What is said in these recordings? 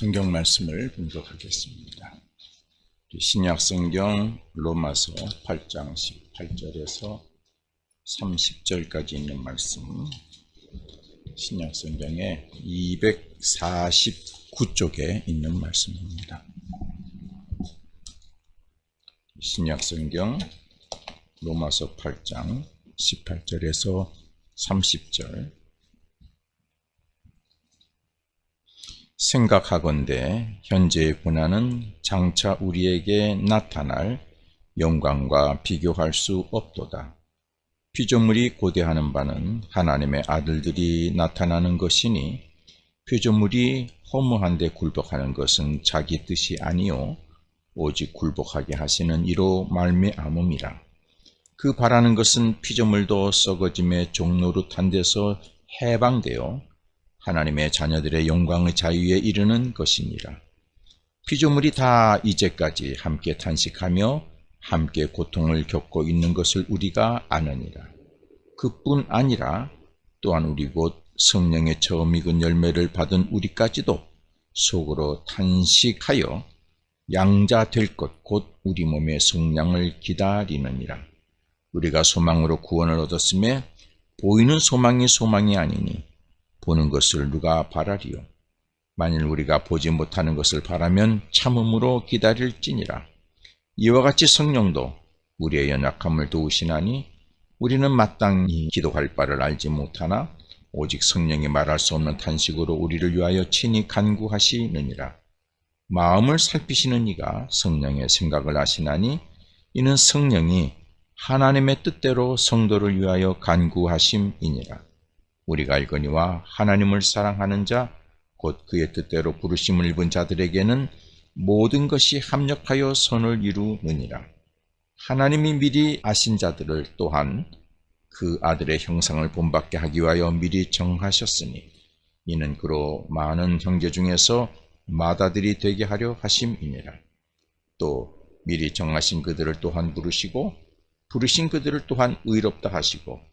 성경 말씀을 분석하겠습니다. 신약 성경 로마서 8장 18절에서 30절까지 있는 말씀, 신약 성경의 249쪽에 있는 말씀입니다. 신약 성경 로마서 8장 18절에서 30절. 생각하건대 현재의 고난은 장차 우리에게 나타날 영광과 비교할 수 없도다. 피조물이 고대하는 바는 하나님의 아들들이 나타나는 것이니, 피조물이 허무한데 굴복하는 것은 자기 뜻이 아니요 오직 굴복하게 하시는 이로 말미암음이라. 그 바라는 것은 피조물도 썩어짐의 종노릇한 데서 해방되어 하나님의 자녀들의 영광의 자유에 이르는 것이니라. 피조물이 다 이제까지 함께 탄식하며 함께 고통을 겪고 있는 것을 우리가 아느니라. 그뿐 아니라 또한 우리 곧 성령의 처음 익은 열매를 받은 우리까지도 속으로 탄식하여 양자 될 것 곧 우리 몸의 성량을 기다리느니라. 우리가 소망으로 구원을 얻었음에 보이는 소망이 소망이 아니니 보는 것을 누가 바라리요. 만일 우리가 보지 못하는 것을 바라면 참음으로 기다릴지니라. 이와 같이 성령도 우리의 연약함을 도우시나니, 우리는 마땅히 기도할 바를 알지 못하나 오직 성령이 말할 수 없는 탄식으로 우리를 위하여 친히 간구하시느니라. 마음을 살피시는 이가 성령의 생각을 아시나니, 이는 성령이 하나님의 뜻대로 성도를 위하여 간구하심이니라. 우리가 알거니와 하나님을 사랑하는 자 곧 그의 뜻대로 부르심을 입은 자들에게는 모든 것이 합력하여 선을 이루느니라. 하나님이 미리 아신 자들을 또한 그 아들의 형상을 본받게 하기 위하여 미리 정하셨으니, 이는 그로 많은 형제 중에서 맏아들이 되게 하려 하심이니라. 또 미리 정하신 그들을 또한 부르시고, 부르신 그들을 또한 의롭다 하시고,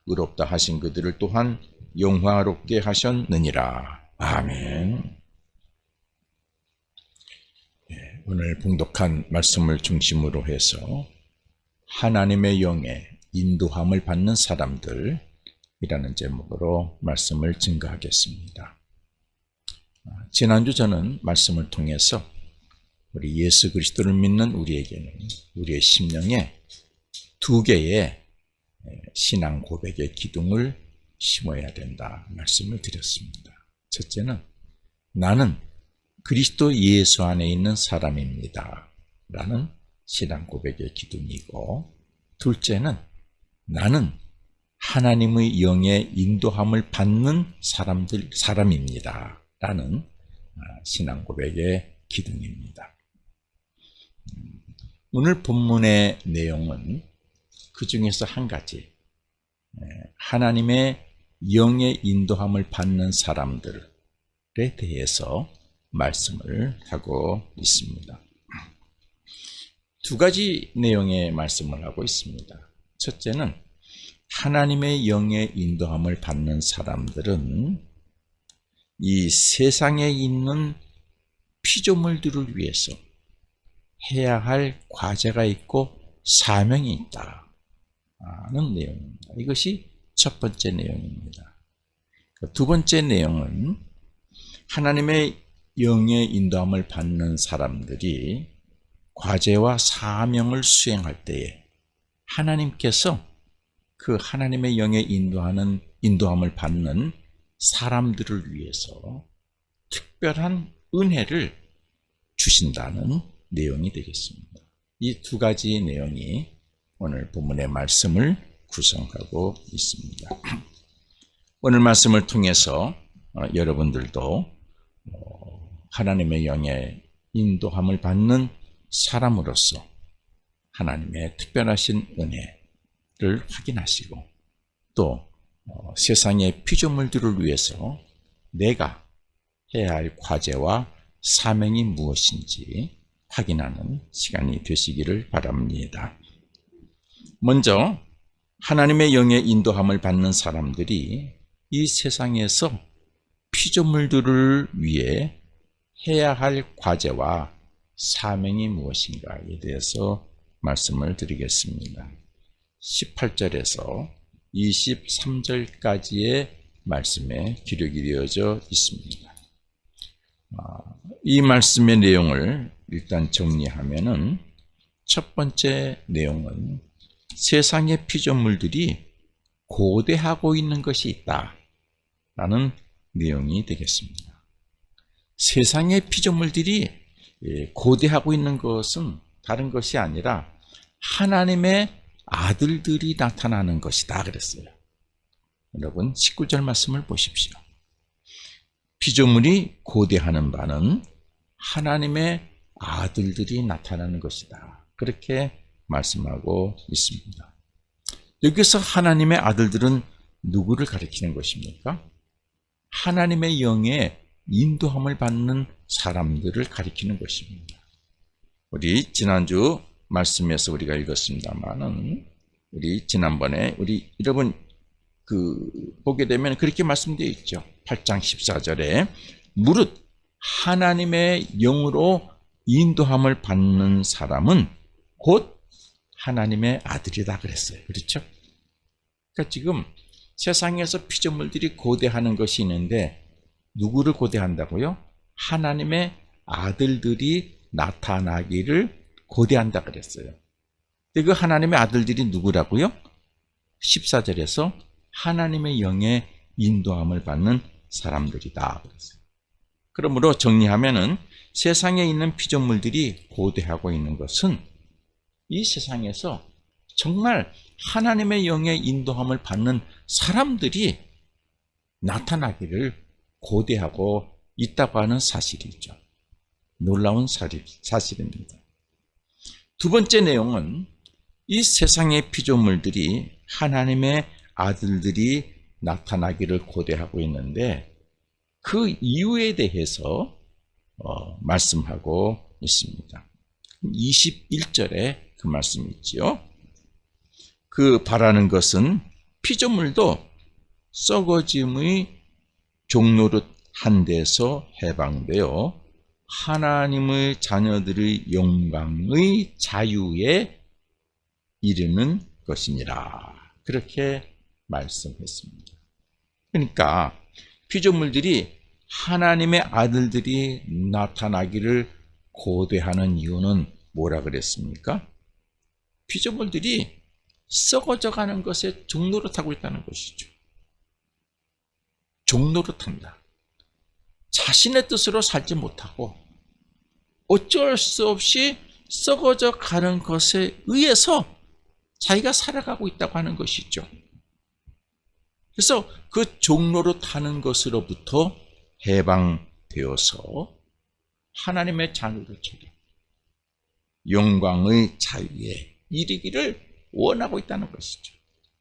의롭다 하신 그들을 또한 영화롭게 하셨느니라. 아멘. 오늘 봉독한 말씀을 중심으로 해서 하나님의 영의 인도함을 받는 사람들이라는 제목으로 말씀을 증거하겠습니다. 지난주 저는 말씀을 통해서 우리 예수 그리스도를 믿는 우리에게는 우리의 심령에 두 개의 신앙 고백의 기둥을 심어야 된다 말씀을 드렸습니다. 첫째는 나는 그리스도 예수 안에 있는 사람입니다 라는 신앙 고백의 기둥이고, 둘째는 나는 하나님의 영의 인도함을 받는 사람입니다 라는 신앙 고백의 기둥입니다. 오늘 본문의 내용은 그 중에서 한 가지, 하나님의 영의 인도함을 받는 사람들에 대해서 말씀을 하고 있습니다. 두 가지 내용의 말씀을 하고 있습니다. 첫째는 하나님의 영의 인도함을 받는 사람들은 이 세상에 있는 피조물들을 위해서 해야 할 과제가 있고 사명이 있다는 내용입니다. 이것이 첫 번째 내용입니다. 두 번째 내용은 하나님의 영의 인도함을 받는 사람들이 과제와 사명을 수행할 때에 하나님께서 그 하나님의 영의 인도함을 받는 사람들을 위해서 특별한 은혜를 주신다는 내용이 되겠습니다. 이 두 가지 내용이 오늘 본문의 말씀을 구성하고 있습니다. 오늘 말씀을 통해서 여러분들도 하나님의 영의 인도함을 받는 사람으로서 하나님의 특별하신 은혜를 확인하시고, 또 세상의 피조물들을 위해서 내가 해야 할 과제와 사명이 무엇인지 확인하는 시간이 되시기를 바랍니다. 먼저 하나님의 영의 인도함을 받는 사람들이 이 세상에서 피조물들을 위해 해야 할 과제와 사명이 무엇인가에 대해서 말씀을 드리겠습니다. 18절에서 23절까지의 말씀에 기록이 되어져 있습니다. 이 말씀의 내용을 일단 정리하면은 첫 번째 내용은 세상의 피조물들이 고대하고 있는 것이 있다라는 내용이 되겠습니다. 세상의 피조물들이 고대하고 있는 것은 다른 것이 아니라 하나님의 아들들이 나타나는 것이다 그랬어요. 여러분 19절 말씀을 보십시오. 피조물이 고대하는 바는 하나님의 아들들이 나타나는 것이다. 그렇게 말씀하고 있습니다. 여기서 하나님의 아들들은 누구를 가리키는 것입니까? 하나님의 영의 인도함을 받는 사람들을 가리키는 것입니다. 우리 지난주 말씀에서 우리가 읽었습니다만은 우리 지난번에 우리 여러분 보게 되면 그렇게 말씀되어 있죠. 8장 14절에 무릇 하나님의 영으로 인도함을 받는 사람은 곧 하나님의 아들이다 그랬어요. 그렇죠? 그러니까 지금 세상에서 피조물들이 고대하는 것이 있는데 누구를 고대한다고요? 하나님의 아들들이 나타나기를 고대한다 그랬어요. 근데 그 하나님의 아들들이 누구라고요? 14절에서 하나님의 영의 인도함을 받는 사람들이다 그랬어요. 그러므로 정리하면은 세상에 있는 피조물들이 고대하고 있는 것은 이 세상에서 정말 하나님의 영의 인도함을 받는 사람들이 나타나기를 고대하고 있다고 하는 사실이죠. 놀라운 사실입니다. 두 번째 내용은 이 세상의 피조물들이 하나님의 아들들이 나타나기를 고대하고 있는데 그 이유에 대해서 말씀하고 있습니다. 21절에 그 말씀이 있지요. 그 바라는 것은 피조물도 썩어짐의 종노릇 한 데서 해방되어 하나님의 자녀들의 영광의 자유에 이르는 것이니라. 그렇게 말씀했습니다. 그러니까 피조물들이 하나님의 아들들이 나타나기를 고대하는 이유는 뭐라 그랬습니까? 피조물들이 썩어져 가는 것에 종노릇하고 있다는 것이죠. 종노릇한다. 자신의 뜻으로 살지 못하고 어쩔 수 없이 썩어져 가는 것에 의해서 자기가 살아가고 있다고 하는 것이죠. 그래서 그 종노릇하는 것으로부터 해방되어서 하나님의 자녀들처럼 영광의 자유에 이르기를 원하고 있다는 것이죠.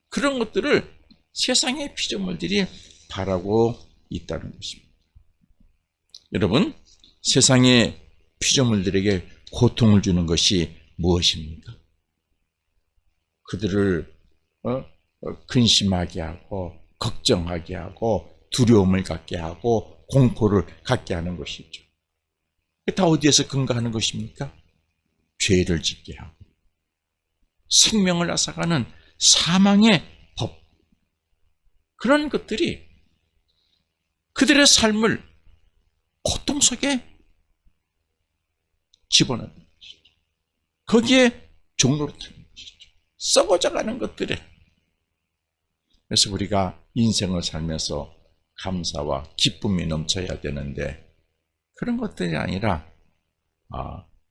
그런 것들을 세상의 피조물들이 바라고 있다는 것입니다. 여러분, 세상의 피조물들에게 고통을 주는 것이 무엇입니까? 그들을 근심하게 하고 걱정하게 하고 두려움을 갖게 하고 공포를 갖게 하는 것이죠. 다 어디에서 근거하는 것입니까? 죄를 짓게 하고 생명을 앗아가는 사망의 법, 그런 것들이 그들의 삶을 고통 속에 집어넣는 것이죠. 거기에 종노릇하는 것이죠. 썩어져가는 것들에. 그래서 우리가 인생을 살면서 감사와 기쁨이 넘쳐야 되는데 그런 것들이 아니라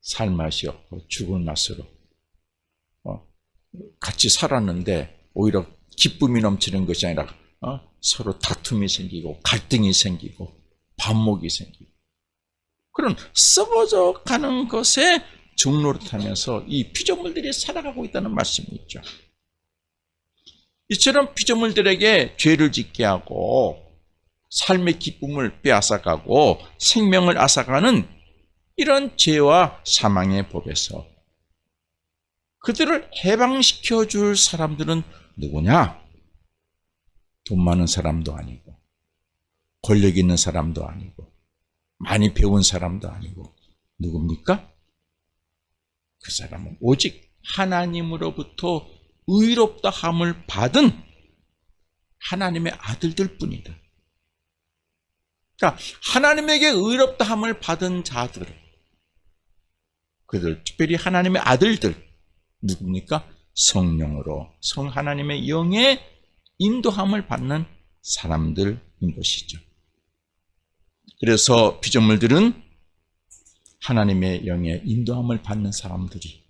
살맛이 없고 죽은 맛으로 같이 살았는데 오히려 기쁨이 넘치는 것이 아니라 서로 다툼이 생기고 갈등이 생기고 반목이 생기고 그런 썩어져 가는 것에 종노릇하면서 이 피조물들이 살아가고 있다는 말씀이 있죠. 이처럼 피조물들에게 죄를 짓게 하고 삶의 기쁨을 빼앗아가고 생명을 앗아가는 이런 죄와 사망의 법에서 그들을 해방시켜 줄 사람들은 누구냐? 돈 많은 사람도 아니고 권력 있는 사람도 아니고 많이 배운 사람도 아니고 누굽니까? 그 사람은 오직 하나님으로부터 의롭다함을 받은 하나님의 아들들 뿐이다. 그러니까 하나님에게 의롭다함을 받은 자들, 그들 특별히 하나님의 아들들 누굽니까? 성령으로 하나님의 영의 인도함을 받는 사람들인 것이죠. 그래서 피조물들은 하나님의 영의 인도함을 받는 사람들이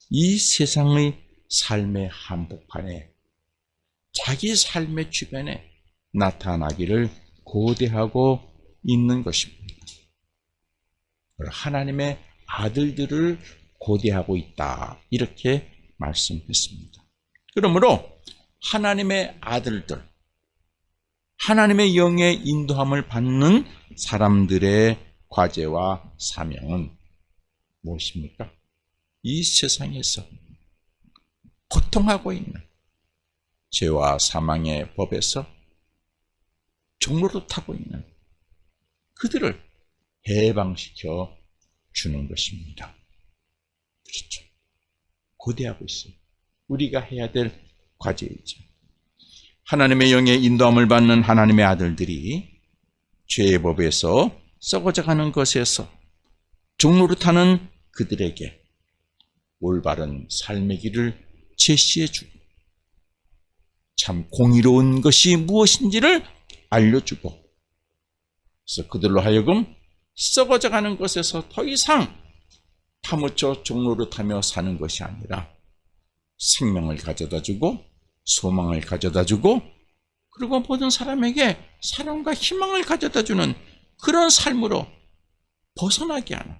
이 세상의 삶의 한복판에 자기 삶의 주변에 나타나기를 고대하고 있는 것입니다. 하나님의 아들들을 고대하고 있다, 이렇게 말씀했습니다. 그러므로 하나님의 아들들, 하나님의 영의 인도함을 받는 사람들의 과제와 사명은 무엇입니까? 이 세상에서 고통하고 있는 죄와 사망의 법에서 종로를 타고 있는 그들을 해방시켜 주는 것입니다. 그렇죠. 고대하고 있어요. 우리가 해야 될 과제이죠. 하나님의 영의 인도함을 받는 하나님의 아들들이 죄의 법에서 썩어져가는 것에서 종노릇하는 그들에게 올바른 삶의 길을 제시해주고 참 공의로운 것이 무엇인지를 알려주고, 그래서 그들로 하여금 썩어져가는 것에서 더 이상 파묻혀 종노릇하며 사는 것이 아니라 생명을 가져다주고 소망을 가져다주고, 그리고 모든 사람에게 사랑과 희망을 가져다주는 그런 삶으로 벗어나게 하는,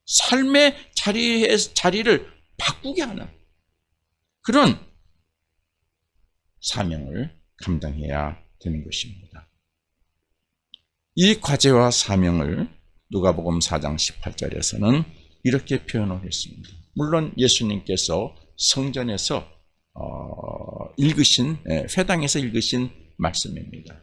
삶의 자리를 바꾸게 하는 그런 사명을 감당해야 되는 것입니다. 이 과제와 사명을 누가복음 4장 18절에서는 이렇게 표현을 했습니다. 물론 예수님께서 성전에서 읽으신, 회당에서 읽으신 말씀입니다.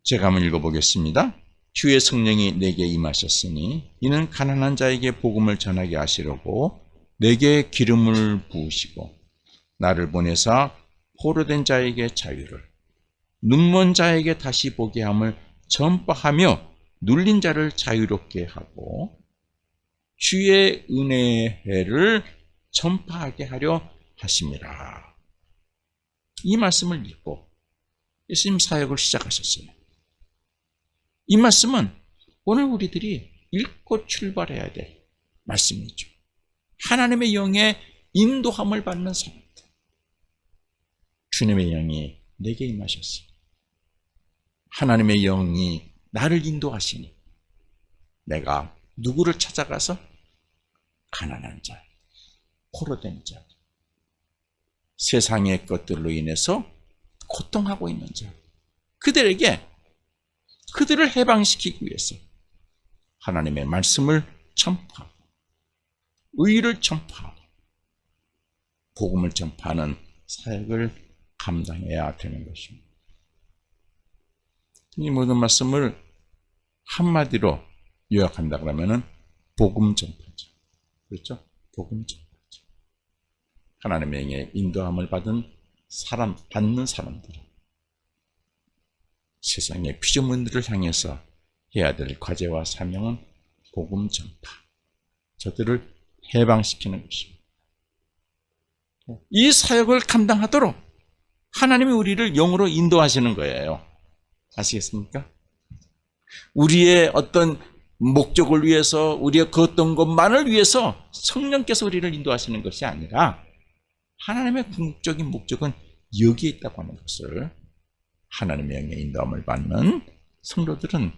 제가 한번 읽어보겠습니다. 주의 성령이 내게 임하셨으니 이는 가난한 자에게 복음을 전하게 하시려고 내게 기름을 부으시고 나를 보내사 포로된 자에게 자유를, 눈먼 자에게 다시 보게 함을 전파하며 눌린 자를 자유롭게 하고 주의 은혜의 해를 전파하게 하려 하심이라. 이 말씀을 읽고 예수님 사역을 시작하셨어요. 이 말씀은 오늘 우리들이 읽고 출발해야 될 말씀이죠. 하나님의 영의 인도함을 받는 사람들, 주님의 영이 내게 임하셨어요. 하나님의 영이 나를 인도하시니 내가 누구를 찾아가서 가난한 자, 포로된 자, 세상의 것들로 인해서 고통하고 있는 자, 그들을 해방시키기 위해서 하나님의 말씀을 전파하고 의를 전파하고 복음을 전파하는 사역을 감당해야 되는 것입니다. 이 모든 말씀을 한마디로 요약한다 그러면은 복음 전파죠. 그렇죠? 복음 전파죠. 하나님의 영의 인도함을 받는 사람들은 세상의 피조물들을 향해서 해야 될 과제와 사명은 복음 전파, 저들을 해방시키는 것입니다. 이 사역을 감당하도록 하나님이 우리를 영으로 인도하시는 거예요. 아시겠습니까? 우리의 어떤 목적을 위해서, 우리의 그 어떤 것만을 위해서 성령께서 우리를 인도하시는 것이 아니라 하나님의 궁극적인 목적은 여기에 있다고 하는 것을 하나님의 영의 인도함을 받는 성도들은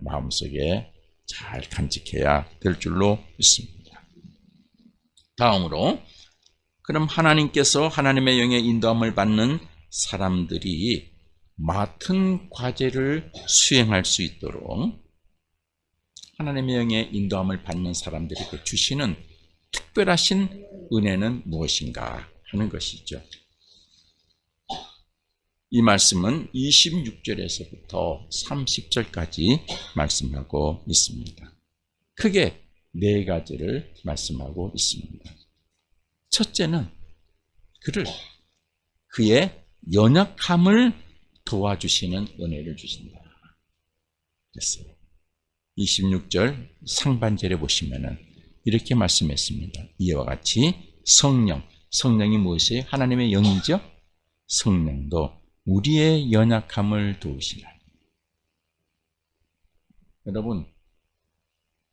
마음속에 잘 간직해야 될 줄로 믿습니다. 다음으로, 그럼 하나님께서 하나님의 영의 인도함을 받는 사람들이 맡은 과제를 수행할 수 있도록 하나님의 영의 인도함을 받는 사람들에게 주시는 특별하신 은혜는 무엇인가 하는 것이죠. 이 말씀은 26절에서부터 30절까지 말씀하고 있습니다. 크게 네 가지를 말씀하고 있습니다. 첫째는 그의 연약함을 도와주시는 은혜를 주신다. 그랬어요. 26절 상반절에 보시면은 이렇게 말씀했습니다. 이와 같이 성령이 무엇이에요? 하나님의 영이죠? 성령도 우리의 연약함을 도우시라.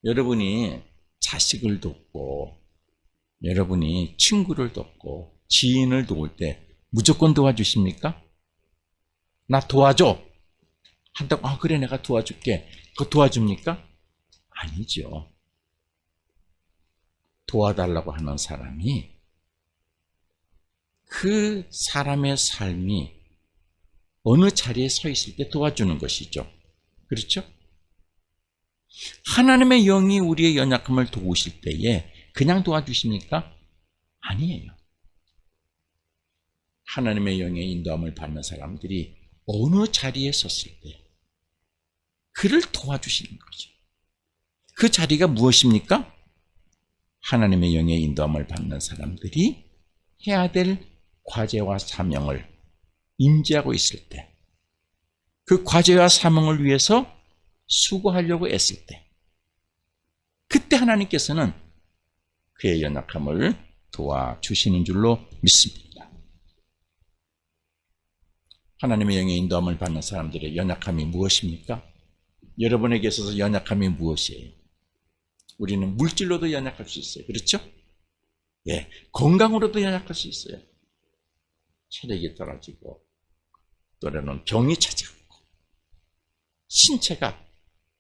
여러분이 자식을 돕고, 여러분이 친구를 돕고, 지인을 도울 때 무조건 도와주십니까? 나 도와줘! 한다고, 그래, 내가 도와줄게. 그거 도와줍니까? 아니죠. 도와달라고 하는 사람이 그 사람의 삶이 어느 자리에 서 있을 때 도와주는 것이죠. 그렇죠? 하나님의 영이 우리의 연약함을 도우실 때에 그냥 도와주십니까? 아니에요. 하나님의 영의 인도함을 받는 사람들이 어느 자리에 섰을 때 그를 도와주시는 거죠. 그 자리가 무엇입니까? 하나님의 영의 인도함을 받는 사람들이 해야 될 과제와 사명을 인지하고 있을 때, 그 과제와 사명을 위해서 수고하려고 애쓸 때, 그때 하나님께서는 그의 연약함을 도와주시는 줄로 믿습니다. 하나님의 영의 인도함을 받는 사람들의 연약함이 무엇입니까? 여러분에게 있어서 연약함이 무엇이에요? 우리는 물질로도 연약할 수 있어요. 그렇죠? 예, 건강으로도 연약할 수 있어요. 체력이 떨어지고, 또래는 병이 찾아오고, 신체가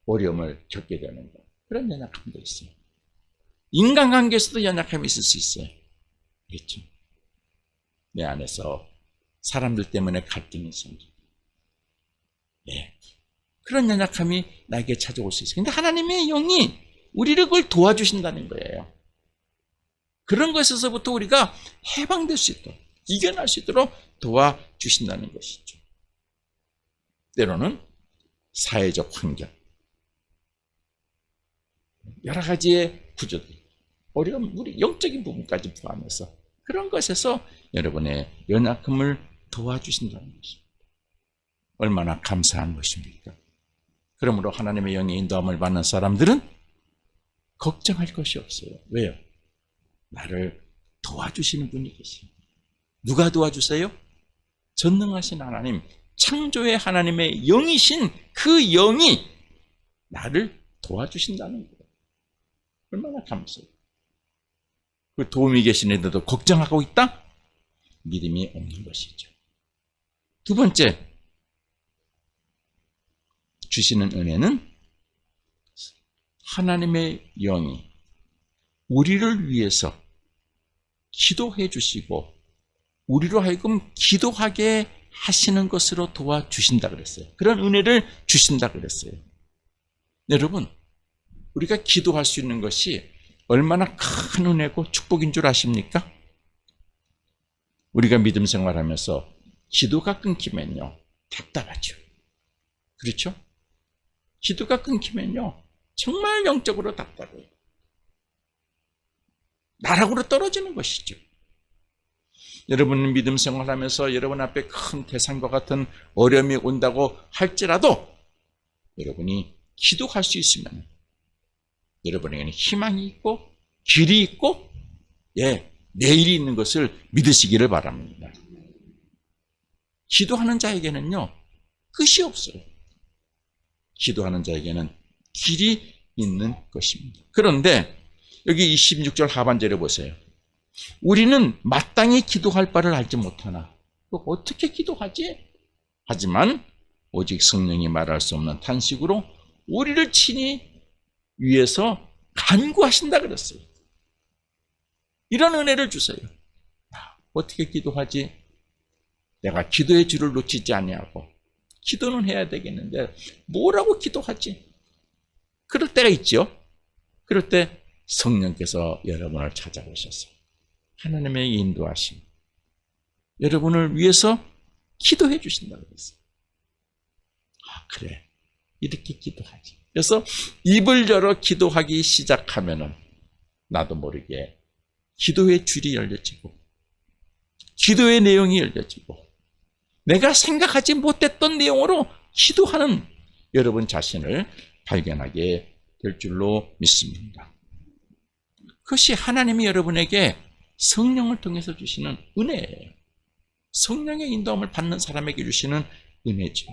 어려움을 겪게 되는 것, 그런 연약함도 있어요. 인간관계에서도 연약함이 있을 수 있어요. 그렇죠? 내 안에서 사람들 때문에 갈등이 생기고, 예, 그런 연약함이 나에게 찾아올 수 있어요. 근데 하나님의 영이 우리를 그걸 도와주신다는 거예요. 그런 것에서부터 우리가 해방될 수 있도록, 이겨낼 수 있도록 도와주신다는 것이죠. 때로는 사회적 환경, 여러 가지의 구조들, 어려움, 우리 영적인 부분까지 포함해서 그런 것에서 여러분의 연약함을 도와주신다는 것입니다. 얼마나 감사한 것입니까? 그러므로 하나님의 영의 인도함을 받는 사람들은 걱정할 것이 없어요. 왜요? 나를 도와주시는 분이 계십니다. 누가 도와주세요? 전능하신 하나님, 창조의 하나님의 영이신 그 영이 나를 도와주신다는 거예요. 얼마나 감사해요. 그 도움이 계시는데도 걱정하고 있다? 믿음이 없는 것이죠. 두 번째, 주시는 은혜는 하나님의 영이 우리를 위해서 기도해 주시고 우리로 하여금 기도하게 하시는 것으로 도와주신다 그랬어요. 그런 은혜를 주신다 그랬어요. 여러분, 우리가 기도할 수 있는 것이 얼마나 큰 은혜고 축복인 줄 아십니까? 우리가 믿음 생활하면서 기도가 끊기면요, 답답하죠. 그렇죠? 기도가 끊기면요, 정말 영적으로 답답해요. 나락으로 떨어지는 것이죠. 여러분은 믿음 생활하면서 여러분 앞에 큰 대상과 같은 어려움이 온다고 할지라도 여러분이 기도할 수 있으면 여러분에게는 희망이 있고 길이 있고, 예, 내일이 있는 것을 믿으시기를 바랍니다. 기도하는 자에게는요, 끝이 없어요. 기도하는 자에게는 길이 있는 것입니다. 그런데 여기 26절 하반절에 보세요. 우리는 마땅히 기도할 바를 알지 못하나 어떻게 기도하지? 하지만 오직 성령이 말할 수 없는 탄식으로 우리를 친히 위해서 간구하신다 그랬어요. 이런 은혜를 주세요. 어떻게 기도하지? 내가 기도의 줄을 놓치지 아니하고 기도는 해야 되겠는데 뭐라고 기도하지? 그럴 때가 있죠. 그럴 때 성령께서 여러분을 찾아오셔서 하나님의 인도하심, 여러분을 위해서 기도해 주신다고 그랬어요. 그래, 이렇게 기도하지. 그래서 입을 열어 기도하기 시작하면은 나도 모르게 기도의 줄이 열려지고 기도의 내용이 열려지고 내가 생각하지 못했던 내용으로 기도하는 여러분 자신을 발견하게 될 줄로 믿습니다. 그것이 하나님이 여러분에게 성령을 통해서 주시는 은혜예요. 성령의 인도함을 받는 사람에게 주시는 은혜죠.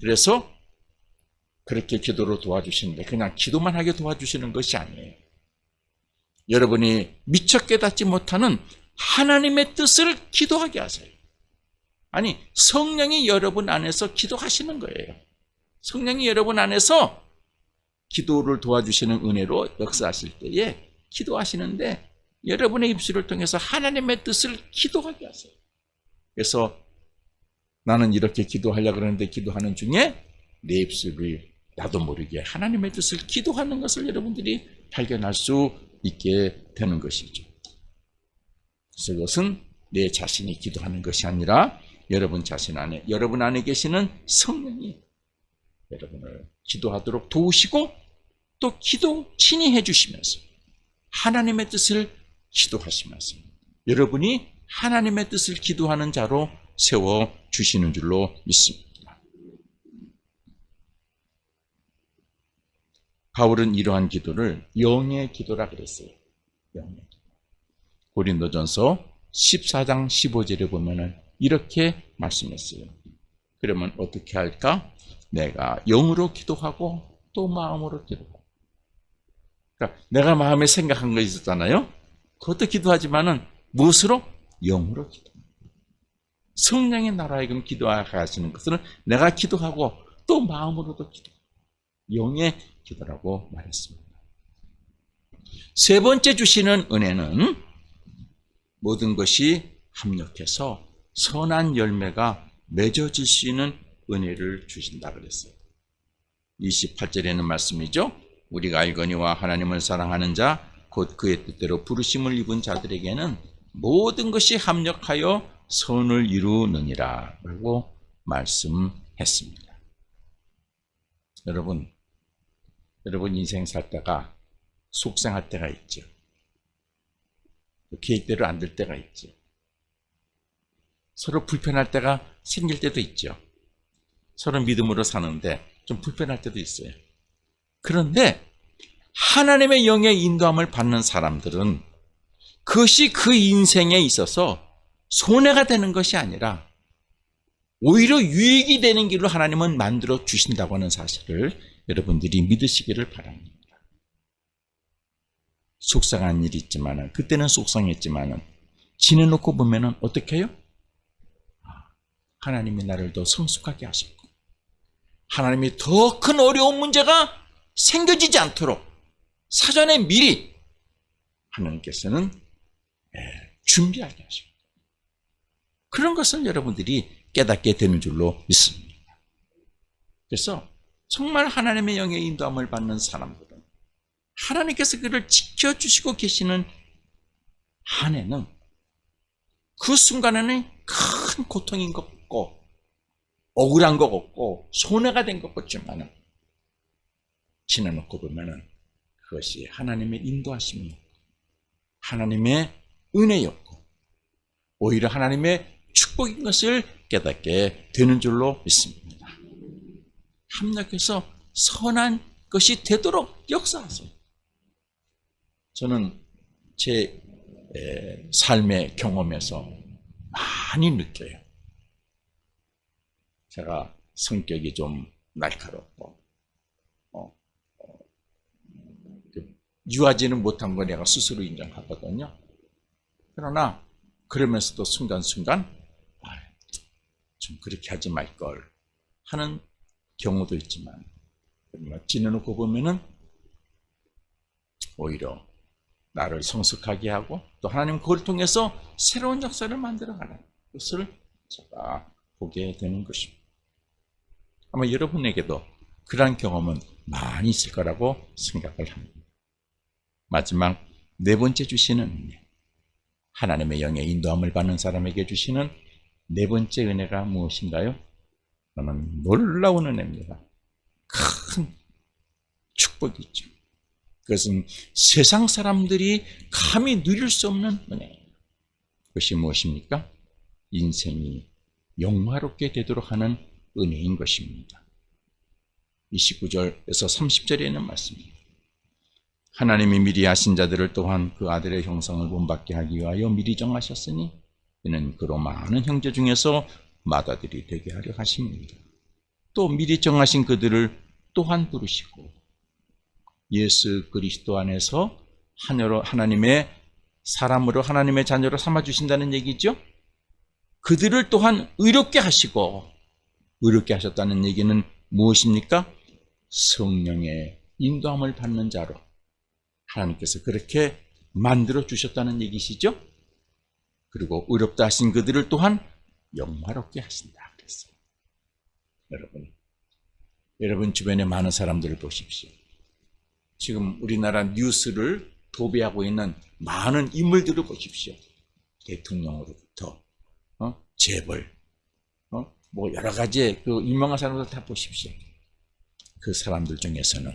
그래서 그렇게 기도로 도와주시는데 그냥 기도만 하게 도와주시는 것이 아니에요. 여러분이 미처 깨닫지 못하는 하나님의 뜻을 기도하게 하세요. 아니, 성령이 여러분 안에서 기도하시는 거예요. 성령이 여러분 안에서 기도를 도와주시는 은혜로 역사하실 때에 기도하시는데 여러분의 입술을 통해서 하나님의 뜻을 기도하게 하세요. 그래서 나는 이렇게 기도하려고 그러는데 기도하는 중에 내 입술을 나도 모르게 하나님의 뜻을 기도하는 것을 여러분들이 발견할 수 있게 되는 것이죠. 그래서 이것은 내 자신이 기도하는 것이 아니라 여러분 자신 안에, 여러분 안에 계시는 성령이 여러분을 기도하도록 도우시고 또 기도 친히 해주시면서 하나님의 뜻을 기도하시면서 여러분이 하나님의 뜻을 기도하는 자로 세워주시는 줄로 믿습니다. 바울은 이러한 기도를 영의 기도라 그랬어요. 영의 기도. 고린도전서 14장 15절에 보면은 이렇게 말씀했어요. 그러면 어떻게 할까? 내가 영으로 기도하고 또 마음으로 기도하고. 그러니까 내가 마음에 생각한 거 있었잖아요. 그것도 기도하지만은 무엇으로? 영으로 기도. 성령의 나라에금 기도하게 하시는 것은 내가 기도하고 또 마음으로도 기도. 영의 기도라고 말했습니다. 세 번째 주시는 은혜는 모든 것이 합력해서 선한 열매가 맺어질 수 있는 은혜를 주신다 그랬어요. 28절에는 말씀이죠. 우리가 알거니와 하나님을 사랑하는 자 곧 그의 뜻대로 부르심을 입은 자들에게는 모든 것이 합력하여 선을 이루느니라 라고 말씀했습니다. 여러분 인생 살다가 속상할 때가 있죠. 계획대로 안 될 때가 있죠. 서로 불편할 때가 생길 때도 있죠. 서로 믿음으로 사는데 좀 불편할 때도 있어요. 그런데 하나님의 영의 인도함을 받는 사람들은 그것이 그 인생에 있어서 손해가 되는 것이 아니라 오히려 유익이 되는 길로 하나님은 만들어 주신다고 하는 사실을 여러분들이 믿으시기를 바랍니다. 속상한 일이 있지만은, 그때는 속상했지만은, 지내놓고 보면은 어떻게 해요? 하나님이 나를 더 성숙하게 하셨고, 하나님이 더 큰 어려운 문제가 생겨지지 않도록 사전에 미리 하나님께서는 준비하게 하십니다. 그런 것을 여러분들이 깨닫게 되는 줄로 믿습니다. 그래서 정말 하나님의 영의 인도함을 받는 사람들은 하나님께서 그를 지켜주시고 계시는 한에는 그 순간에는 큰 고통인 것 같고 억울한 것 같고 손해가 된 것 같지만 지나놓고 보면은 그것이 하나님의 인도하심이었고 하나님의 은혜였고 오히려 하나님의 축복인 것을 깨닫게 되는 줄로 믿습니다. 합력해서 선한 것이 되도록 역사하세요. 저는 제 삶의 경험에서 많이 느껴요. 제가 성격이 좀 날카롭고 유하지는 못한 거 내가 스스로 인정하거든요. 그러나 그러면서도 순간순간 좀 그렇게 하지 말걸 하는 경우도 있지만 지내놓고 보면은 오히려 나를 성숙하게 하고 또 하나님 그걸 통해서 새로운 역사를 만들어가는 것을 제가 보게 되는 것입니다. 아마 여러분에게도 그러한 경험은 많이 있을 거라고 생각을 합니다. 마지막 네 번째 주시는 은혜, 하나님의 영의 인도함을 받는 사람에게 주시는 네 번째 은혜가 무엇인가요? 그러면 놀라운 은혜입니다. 큰 축복이죠. 그것은 세상 사람들이 감히 누릴 수 없는 은혜예요. 그것이 무엇입니까? 인생이 영화롭게 되도록 하는 은혜인 것입니다. 29절에서 30절에 있는 말씀입니다. 하나님이 미리 아신 자들을 또한 그 아들의 형상을 본받게 하기 위하여 미리 정하셨으니 이는 그로 많은 형제 중에서 맏아들이 되게 하려 하십니다. 또 미리 정하신 그들을 또한 부르시고 예수 그리스도 안에서 하나님의 사람으로 하나님의 자녀로 삼아주신다는 얘기죠. 그들을 또한 의롭게 하시고, 의롭게 하셨다는 얘기는 무엇입니까? 성령의 인도함을 받는 자로 하나님께서 그렇게 만들어 주셨다는 얘기시죠. 그리고 의롭다 하신 그들을 또한 영화롭게 하신다 그랬어요. 여러분 주변에 많은 사람들을 보십시오. 지금 우리나라 뉴스를 도배하고 있는 많은 인물들을 보십시오. 대통령으로부터 재벌, 뭐 여러 가지 그 유명한 사람들 다 보십시오. 그 사람들 중에서는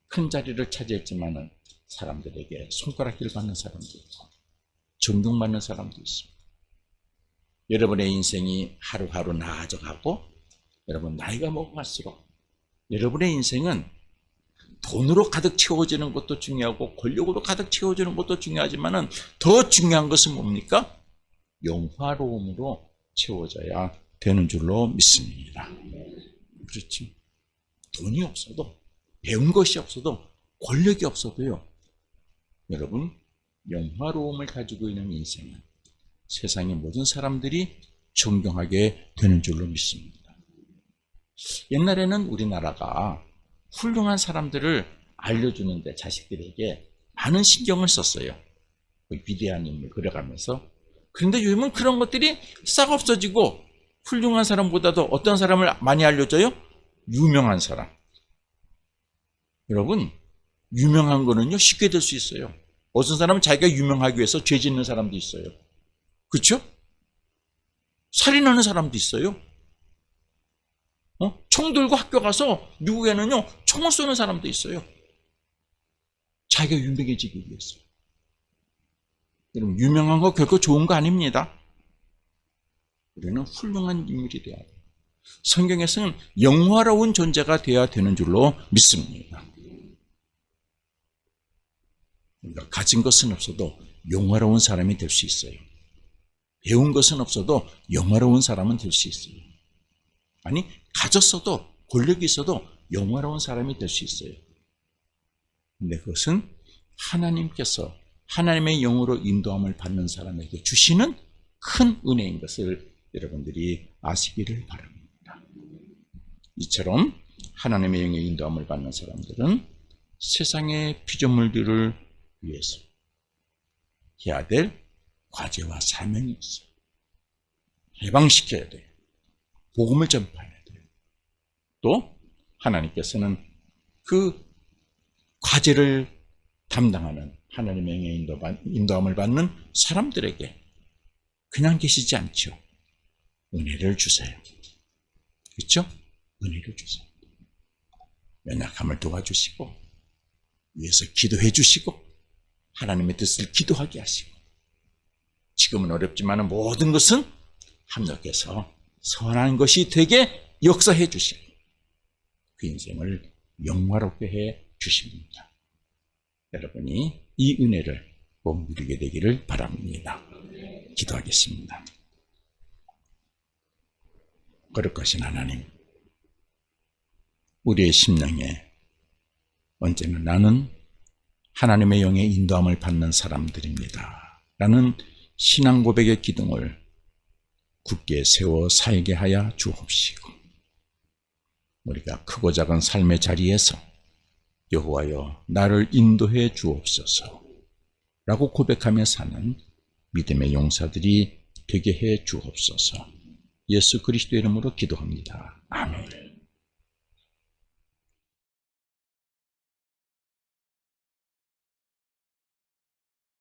큰 자리를 차지했지만은 사람들에게 손가락질 받는 사람도 있고 존경받는 사람도 있습니다. 여러분의 인생이 하루하루 나아져가고 여러분 나이가 먹어갈수록 여러분의 인생은 돈으로 가득 채워지는 것도 중요하고 권력으로 가득 채워지는 것도 중요하지만은 더 중요한 것은 뭡니까? 영화로움으로 채워져야 되는 줄로 믿습니다. 그렇지. 돈이 없어도, 배운 것이 없어도, 권력이 없어도요, 여러분 영화로움을 가지고 있는 인생은 세상의 모든 사람들이 존경하게 되는 줄로 믿습니다. 옛날에는 우리나라가 훌륭한 사람들을 알려주는데 자식들에게 많은 신경을 썼어요. 위대한 인물 그려가면서. 그런데 요즘은 그런 것들이 싹 없어지고 훌륭한 사람보다도 어떤 사람을 많이 알려줘요? 유명한 사람. 여러분, 유명한 거는요 쉽게 될 수 있어요. 어떤 사람은 자기가 유명하기 위해서 죄 짓는 사람도 있어요. 그렇죠? 살인하는 사람도 있어요. 총 들고 학교 가서 미국에는요 총을 쏘는 사람도 있어요. 자기가 유명해지기 위해서. 여러분, 유명한 거 결코 좋은 거 아닙니다. 우리는 훌륭한 인물이 되어야 돼요. 성경에서는 영화로운 존재가 되어야 되는 줄로 믿습니다. 우리가 가진 것은 없어도 영화로운 사람이 될 수 있어요. 배운 것은 없어도 영화로운 사람은 될 수 있어요. 아니, 가졌어도 권력이 있어도 영화로운 사람이 될 수 있어요. 근데 그것은 하나님께서 하나님의 영으로 인도함을 받는 사람에게 주시는 큰 은혜인 것을 여러분들이 아시기를 바랍니다. 이처럼 하나님의 영의 인도함을 받는 사람들은 세상의 피조물들을 위해서 해야 될 과제와 사명이 있어요. 해방시켜야 돼요. 복음을 전파해야 돼요. 또 하나님께서는 그 과제를 담당하는 하나님의 영의 인도함을 받는 사람들에게 그냥 계시지 않죠. 은혜를 주세요. 그렇죠? 은혜를 주세요. 연약함을 도와주시고 위해서 기도해 주시고 하나님의 뜻을 기도하게 하시고 지금은 어렵지만 모든 것은 합력해서 선한 것이 되게 역사해 주시고 그 인생을 영화롭게 해 주십니다. 여러분이 이 은혜를 꼭 누리게 되기를 바랍니다. 기도하겠습니다. 거룩하신 하나님, 우리의 심령에 언제나 나는 하나님의 영의 인도함을 받는 사람들입니다 라는 신앙 고백의 기둥을 굳게 세워 살게 하여 주옵시고 우리가 크고 작은 삶의 자리에서 여호와여 나를 인도해 주옵소서 라고 고백하며 사는 믿음의 용사들이 되게 해 주옵소서. 예수 그리스도의 이름으로 기도합니다. 아멘.